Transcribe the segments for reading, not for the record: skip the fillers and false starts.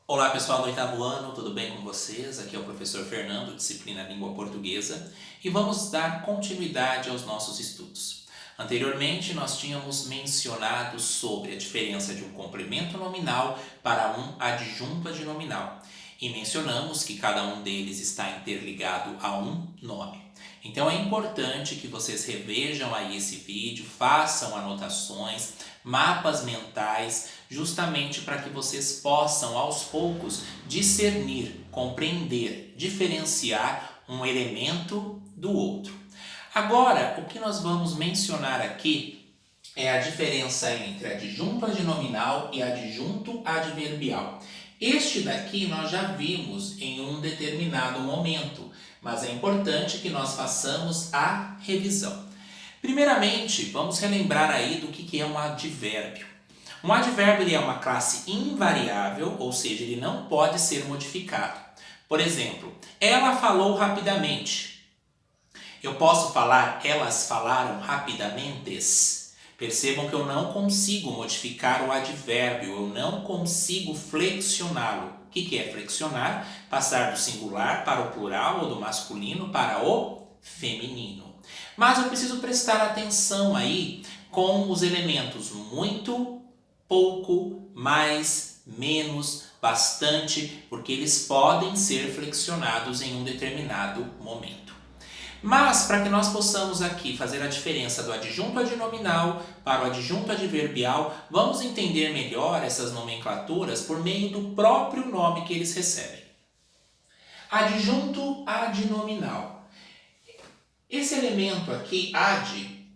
Olá pessoal do oitavo ano, tudo bem com vocês? Aqui é o professor Fernando, disciplina Língua Portuguesa, e vamos dar continuidade aos nossos estudos. Anteriormente nós tínhamos mencionado sobre a diferença de um complemento nominal para um adjunto adnominal, e mencionamos que cada um deles está interligado a um nome. Então é importante que vocês revejam aí esse vídeo, façam anotações, mapas mentais, justamente para que vocês possam aos poucos discernir, compreender, diferenciar um elemento do outro. Agora, o que nós vamos mencionar aqui é a diferença entre adjunto adnominal e adjunto adverbial. Este daqui nós já vimos em um determinado momento, mas é importante que nós façamos a revisão. Primeiramente, vamos relembrar aí do que é um advérbio. Um advérbio ele é uma classe invariável, ou seja, ele não pode ser modificado. Por exemplo, ela falou rapidamente. Eu posso falar elas falaram rapidamente. Percebam que eu não consigo modificar o advérbio, eu não consigo flexioná-lo. O que é flexionar? Passar do singular para o plural ou do masculino para o feminino. Mas eu preciso prestar atenção aí com os elementos muito, pouco, mais, menos, bastante, porque eles podem ser flexionados em um determinado momento. Mas, para que nós possamos aqui fazer a diferença do adjunto adnominal para o adjunto adverbial, vamos entender melhor essas nomenclaturas por meio do próprio nome que eles recebem. Adjunto adnominal. Esse elemento aqui, ad,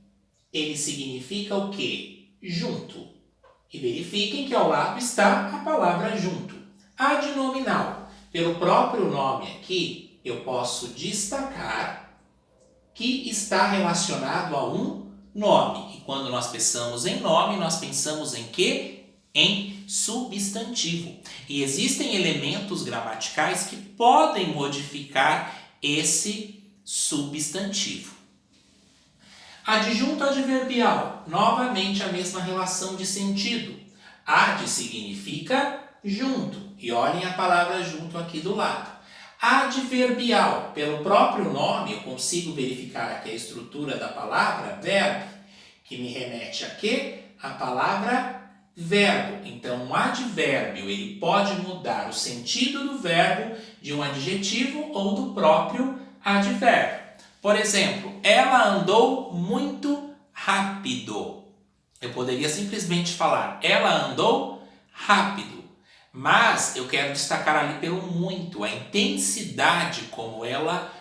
ele significa o quê? Junto. E verifiquem que ao lado está a palavra junto. Adnominal. Pelo próprio nome aqui, eu posso destacar que está relacionado a um nome. E quando nós pensamos em nome, nós pensamos em quê? Em substantivo. E existem elementos gramaticais que podem modificar esse substantivo. Adjunto adverbial, novamente a mesma relação de sentido. Ad significa junto, e olhem a palavra junto aqui do lado. Adverbial, pelo próprio nome, eu consigo verificar aqui a estrutura da palavra verbo, que me remete a quê? A palavra verbo. Então, um advérbio, ele pode mudar o sentido do verbo de um adjetivo ou do próprio advérbio. Por exemplo, ela andou muito rápido. Eu poderia simplesmente falar, ela andou rápido. Mas eu quero destacar ali pelo muito, a intensidade como ela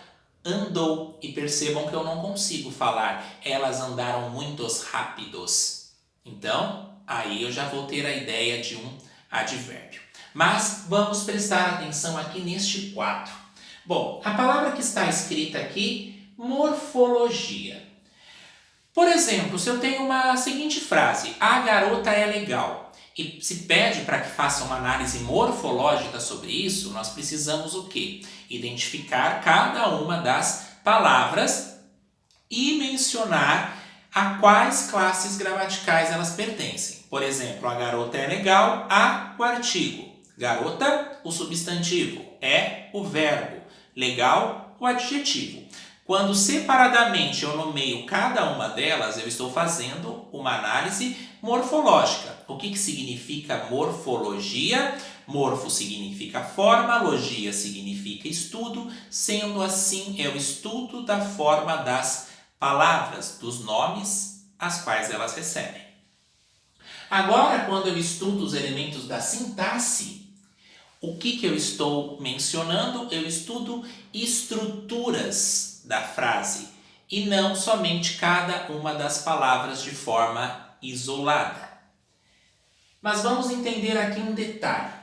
andou. E percebam que eu não consigo falar, elas andaram muitos rápidos. Então, aí eu já vou ter a ideia de um advérbio. Mas vamos prestar atenção aqui neste quadro. Bom, a palavra que está escrita aqui, morfologia. Por exemplo, se eu tenho uma seguinte frase, a garota é legal, e se pede para que faça uma análise morfológica sobre isso, nós precisamos o quê? Identificar cada uma das palavras e mencionar a quais classes gramaticais elas pertencem. Por exemplo, a garota é legal, a o artigo. Garota, o substantivo, é o verbo. Legal, o adjetivo. Quando separadamente eu nomeio cada uma delas, eu estou fazendo uma análise morfológica. O que significa morfologia? Morfo significa forma, logia significa estudo, sendo assim é o estudo da forma das palavras, dos nomes as quais elas recebem. Agora, quando eu estudo os elementos da sintaxe, o que eu estou mencionando? Eu estudo estruturas da frase e não somente cada uma das palavras de forma isolada. Mas vamos entender aqui um detalhe.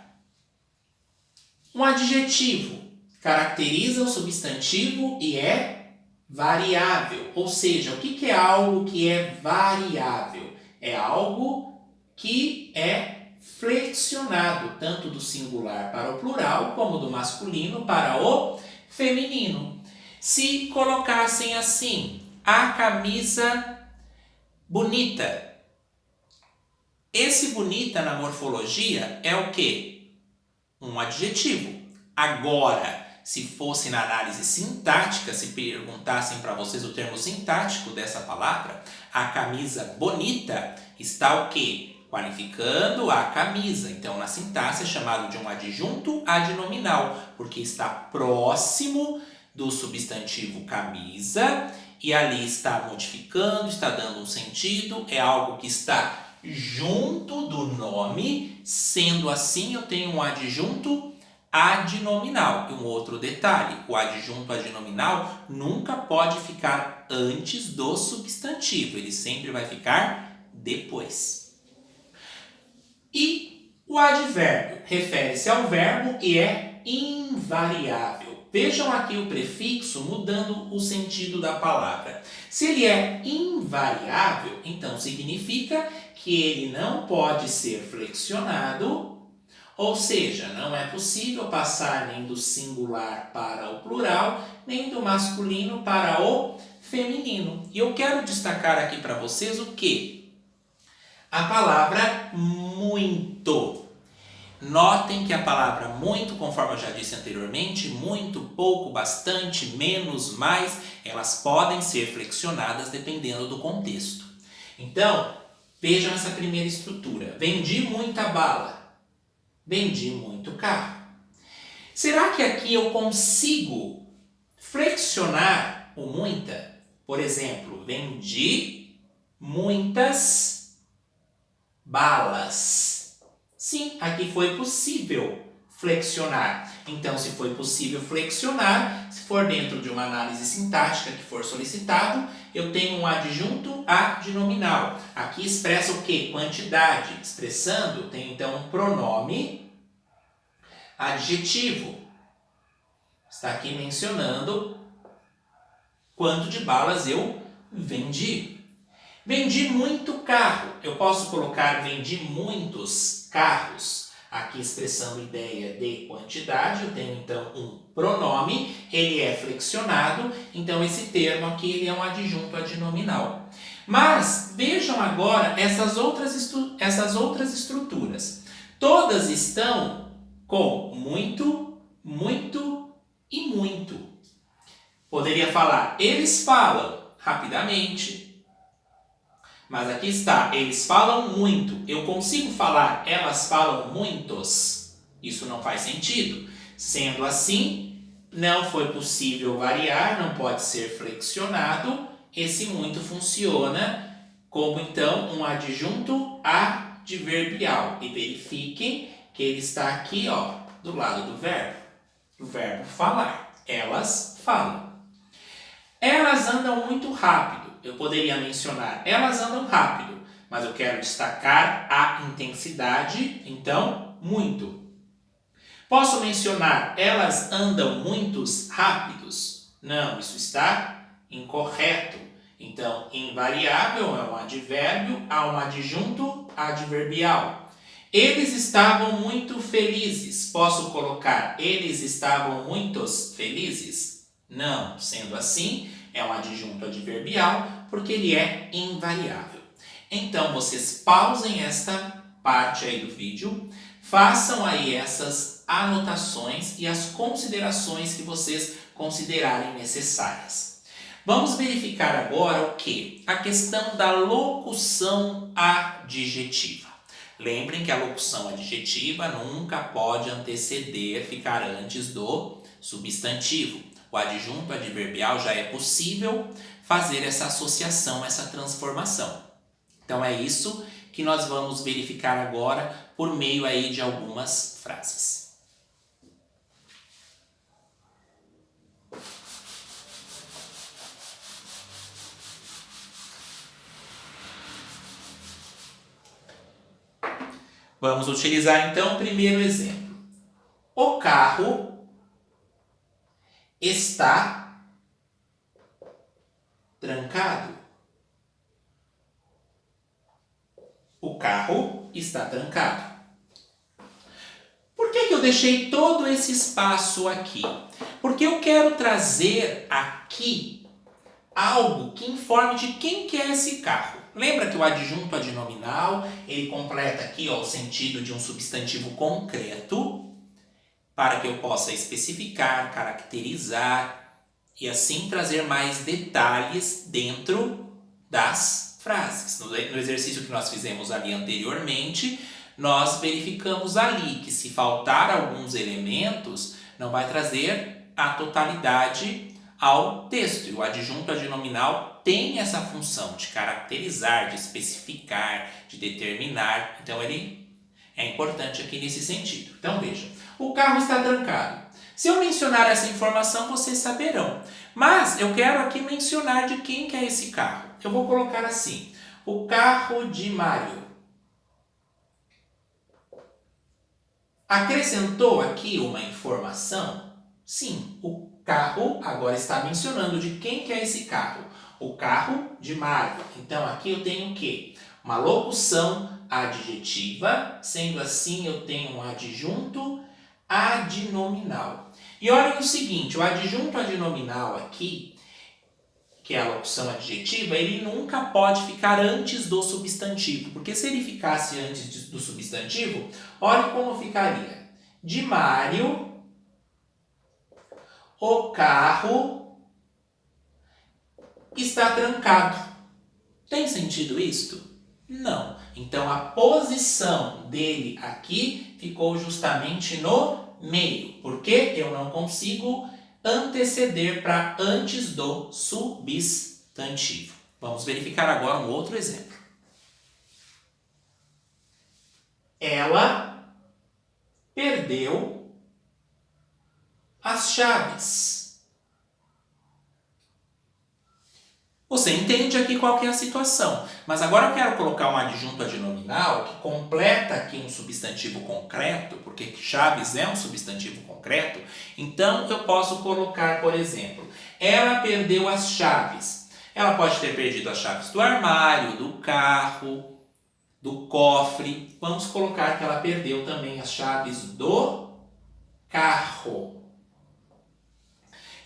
Um adjetivo caracteriza o substantivo e é variável. Ou seja, o que é algo que é variável? É algo que é flexionado, tanto do singular para o plural, como do masculino para o feminino. Se colocassem assim, a camisa bonita. Esse bonita na morfologia é o quê? um adjetivo. Agora, se fosse na análise sintática, se perguntassem para vocês o termo sintático dessa palavra, a camisa bonita está o quê? Qualificando a camisa. Então, na sintaxe é chamado de um adjunto adnominal, porque está próximo do substantivo camisa e ali está modificando, está dando um sentido, é algo que está junto do nome. Sendo assim, eu tenho um adjunto adnominal. E um outro detalhe, o adjunto adnominal nunca pode ficar antes do substantivo, ele sempre vai ficar depois. E o advérbio refere-se ao verbo e é invariável. Vejam aqui o prefixo mudando o sentido da palavra. Se ele é invariável, então significa que ele não pode ser flexionado, ou seja, não é possível passar nem do singular para o plural, nem do masculino para o feminino. E eu quero destacar aqui para vocês o quê? A palavra muito. Notem que a palavra muito, conforme eu já disse anteriormente, muito, pouco, bastante, menos, mais, elas podem ser flexionadas dependendo do contexto. Então, vejam essa primeira estrutura. Vendi muita bala. Vendi muito carro. Será que aqui eu consigo flexionar o muita? Por exemplo, vendi muitas balas. Sim, aqui foi possível flexionar. Então, se foi possível flexionar, se for dentro de uma análise sintática que for solicitado, eu tenho um adjunto adnominal. Aqui expressa o quê? Quantidade. Expressando, tem então um pronome adjetivo. Está aqui mencionando quanto de balas eu vendi. Vendi muito carro. Eu posso colocar vendi muitos carros. Aqui expressando ideia de quantidade, eu tenho então um pronome, ele é flexionado, então esse termo aqui ele é um adjunto adnominal. Mas vejam agora essas outras estruturas. Todas estão com muito, muito e muito. Poderia falar, eles falam rapidamente. Mas aqui está, eles falam muito. Eu consigo falar, elas falam muitos? Isso não faz sentido. Sendo assim, não foi possível variar, não pode ser flexionado. Esse muito funciona como então um adjunto adverbial. E verifiquem que ele está aqui, ó, do lado do verbo falar. Elas falam. Elas andam muito rápido. Eu poderia mencionar, elas andam rápido, mas eu quero destacar a intensidade, então, muito. Posso mencionar, elas andam muitos rápidos? Não, isso está incorreto. Então, invariável é um advérbio, há um adjunto adverbial. Eles estavam muito felizes. Posso colocar, eles estavam muitos felizes? Não, sendo assim, é um adjunto adverbial, porque ele é invariável. Então, vocês pausem esta parte aí do vídeo, façam aí essas anotações e as considerações que vocês considerarem necessárias. Vamos verificar agora o quê? A questão da locução adjetiva. Lembrem que a locução adjetiva nunca pode anteceder, ficar antes do substantivo. O adjunto adverbial já é possível fazer essa associação, essa transformação. Então é isso que nós vamos verificar agora por meio aí de algumas frases. Vamos utilizar então o primeiro exemplo. O carro está trancado. O carro está trancado. Por que eu deixei todo esse espaço aqui? Porque eu quero trazer aqui algo que informe de quem que é esse carro. Lembra que o adjunto adnominal, ele completa aqui ó, o sentido de um substantivo concreto. para que eu possa especificar, caracterizar e assim trazer mais detalhes dentro das frases. No exercício que nós fizemos ali anteriormente, nós verificamos ali que se faltar alguns elementos, não vai trazer a totalidade ao texto. E o adjunto adnominal tem essa função de caracterizar, de especificar, de determinar. Então, ele é importante aqui nesse sentido. Então, veja, o carro está trancado. Se eu mencionar essa informação, vocês saberão. Mas eu quero aqui mencionar de quem que é esse carro. Eu vou colocar assim, o carro de Mário. Acrescentou aqui uma informação? Sim, o carro agora está mencionando de quem que é esse carro. O carro de Mário. Então, aqui eu tenho o quê? Uma locução adjetiva, sendo assim eu tenho um adjunto adnominal. E olhem o seguinte, o adjunto adnominal aqui, que é a locução adjetiva, ele nunca pode ficar antes do substantivo, porque se ele ficasse antes do substantivo, olhe como ficaria. De Mário, o carro está trancado. Tem sentido isto? Não. Então, a posição dele aqui ficou justamente no meio, porque eu não consigo anteceder para antes do substantivo. Vamos verificar agora um outro exemplo. Ela perdeu as chaves. Você entende aqui qual que é a situação, mas agora eu quero colocar um adjunto adnominal que completa aqui um substantivo concreto, porque chaves é um substantivo concreto, então eu posso colocar, por exemplo, ela perdeu as chaves. Ela pode ter perdido as chaves do armário, do carro, do cofre. Vamos colocar que ela perdeu também as chaves do carro.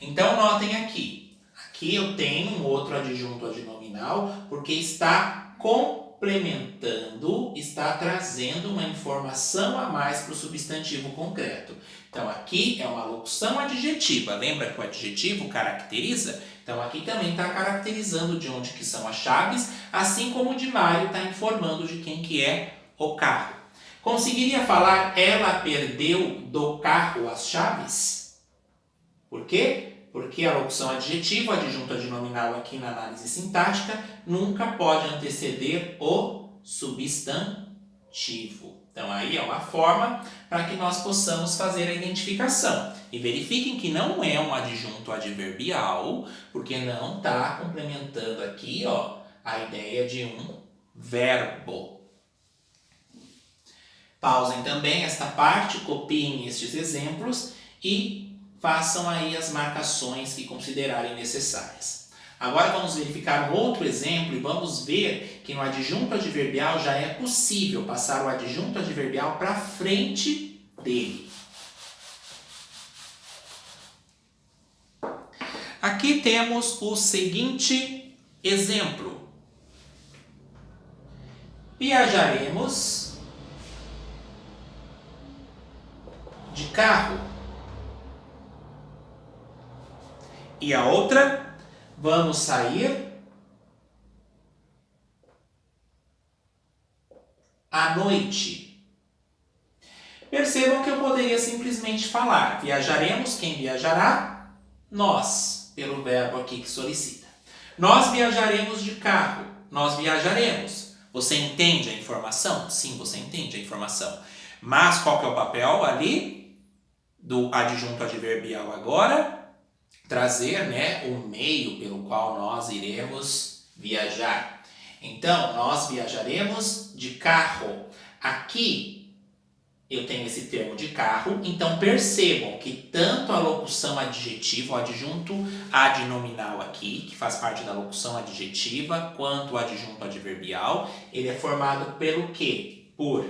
Então notem aqui. Aqui eu tenho um outro adjunto adnominal, porque está complementando, está trazendo uma informação a mais para o substantivo concreto. Então, aqui é uma locução adjetiva. Lembra que o adjetivo caracteriza? Então, aqui também está caracterizando de onde que são as chaves, assim como o de Mário está informando de quem que é o carro. Conseguiria falar, ela perdeu do carro as chaves? Por quê? Porque a locução adjetiva, o adjunto adnominal aqui na análise sintática, nunca pode anteceder o substantivo. Então, aí é uma forma para que nós possamos fazer a identificação. E verifiquem que não é um adjunto adverbial, porque não está complementando aqui a ideia de um verbo. Pausem também esta parte, copiem estes exemplos e façam aí as marcações que considerarem necessárias. Agora vamos verificar um outro exemplo e vamos ver que no adjunto adverbial já é possível passar o adjunto adverbial para frente dele. Aqui temos o seguinte exemplo. Viajaremos de carro. E a outra, vamos sair à noite. Percebam que eu poderia simplesmente falar, viajaremos, quem viajará? Nós, pelo verbo aqui que solicita. Nós viajaremos de carro, nós viajaremos. Você entende a informação? Sim, você entende a informação. Mas qual que é o papel ali do adjunto adverbial agora? Trazer, o meio pelo qual nós iremos viajar. Então, nós viajaremos de carro. Aqui eu tenho esse termo de carro, então percebam que tanto a locução adjetiva, o adjunto adnominal aqui, que faz parte da locução adjetiva, quanto o adjunto adverbial, ele é formado pelo quê? Por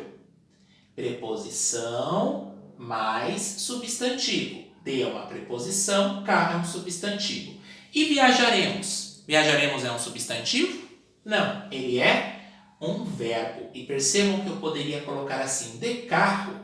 preposição mais substantivo. De é uma preposição, carro é um substantivo. E viajaremos? Viajaremos é um substantivo? Não, ele é um verbo. E percebam que eu poderia colocar assim, de carro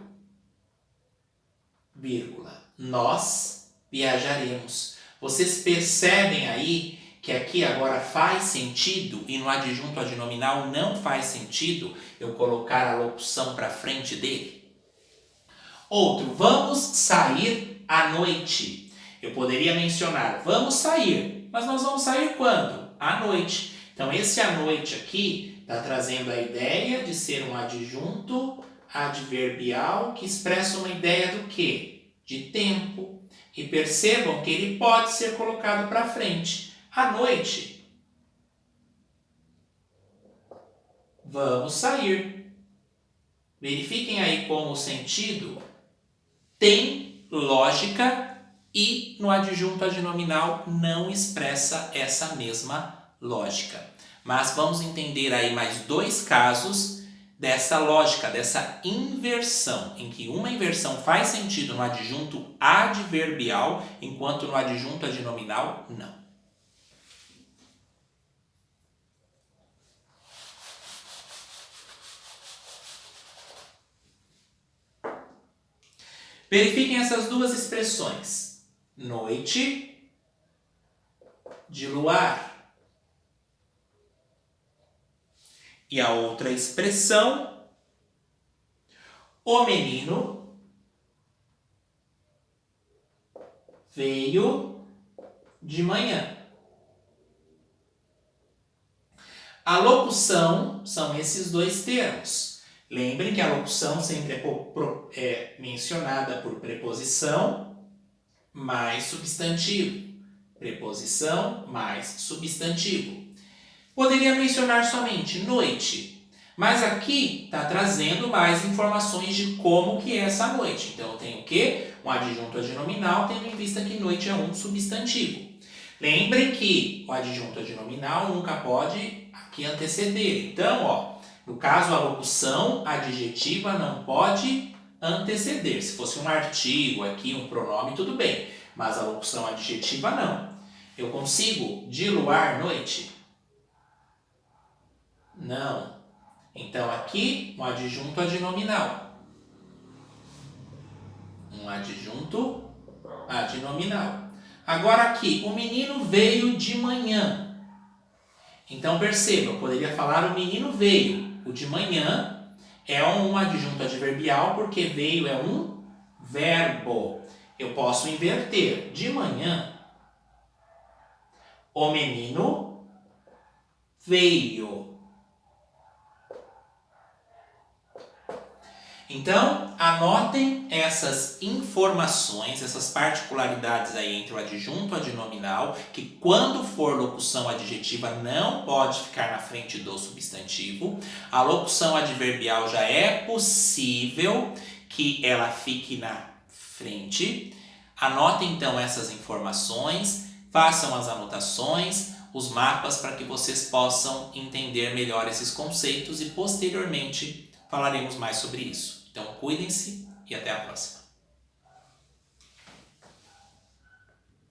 vírgula, nós viajaremos. Vocês percebem aí que aqui agora faz sentido e no adjunto adnominal não faz sentido eu colocar a locução para frente dele? Outro, vamos sair à noite. Eu poderia mencionar, vamos sair, mas nós vamos sair quando? À noite. Então esse à noite aqui está trazendo a ideia de ser um adjunto adverbial que expressa uma ideia do quê? De tempo. E percebam que ele pode ser colocado para frente. À noite, vamos sair. Verifiquem aí como o sentido tem lógica e no adjunto adnominal não expressa essa mesma lógica. Mas vamos entender aí mais 2 casos dessa lógica, dessa inversão, em que uma inversão faz sentido no adjunto adverbial, enquanto no adjunto adnominal não. Verifiquem essas 2 expressões. Noite de luar. E a outra expressão, o menino veio de manhã. A locução são esses 2 termos. Lembrem que a locução sempre é mencionada por preposição mais substantivo. Preposição mais substantivo. Poderia mencionar somente noite, mas aqui está trazendo mais informações de como que é essa noite. Então eu tenho o quê? Um adjunto adnominal, tendo em vista que noite é um substantivo. Lembrem que o adjunto adnominal nunca pode aqui anteceder. Então, no caso, a locução adjetiva não pode anteceder. Se fosse um artigo aqui, um pronome, tudo bem. Mas a locução adjetiva não. Eu consigo diluar noite? Não. Então, aqui, um adjunto adnominal. Um adjunto adnominal. Agora aqui, o menino veio de manhã. Então, perceba, eu poderia falar o menino veio. O de manhã é um adjunto adverbial porque veio é um verbo. Eu posso inverter. De manhã, o menino veio. Então, anotem essas informações, essas particularidades aí entre o adjunto adnominal, que quando for locução adjetiva não pode ficar na frente do substantivo. A locução adverbial já é possível que ela fique na frente. Anotem então essas informações, façam as anotações, os mapas para que vocês possam entender melhor esses conceitos e posteriormente falaremos mais sobre isso. Então, cuidem-se e até a próxima.